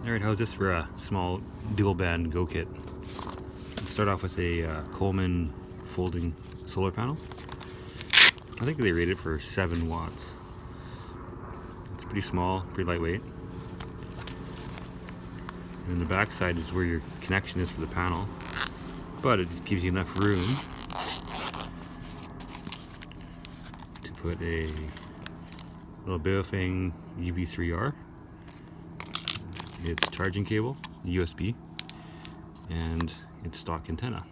Alright, how's this for a small dual band Go kit? Let's start off with a Coleman folding solar panel. I think they rate it for 7 watts. It's pretty small, pretty lightweight. And the back side is where your connection is for the panel, but it gives you enough room to put a little Baofeng UV-3R. It's charging cable, USB, and its stock antenna.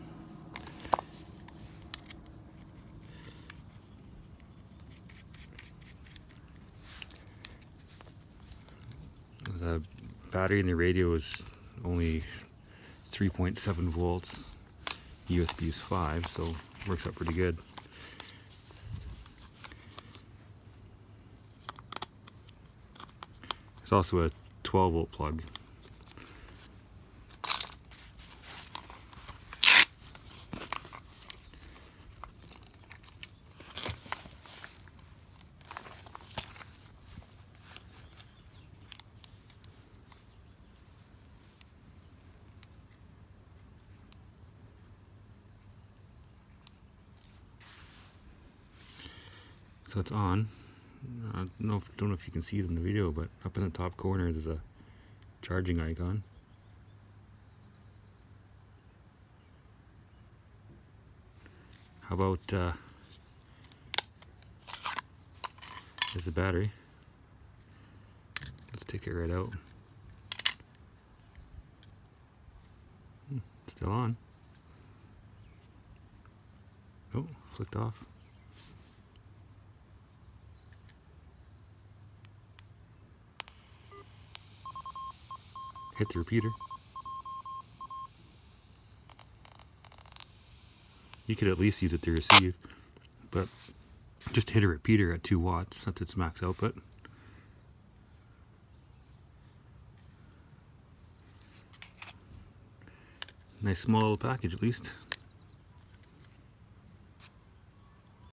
The battery in the radio is only 3.7 volts. USB is 5, so it works out pretty good. There's also a 12-volt plug. So it's on. I don't know if you can see it in the video, but up in the top corner there's a charging icon. How about there's the battery. Let's take it right out. Still on. Oh, flicked off. Hit the repeater. You could at least use it to receive, but just hit a repeater at 2 watts. That's its max output. Nice small little package at least.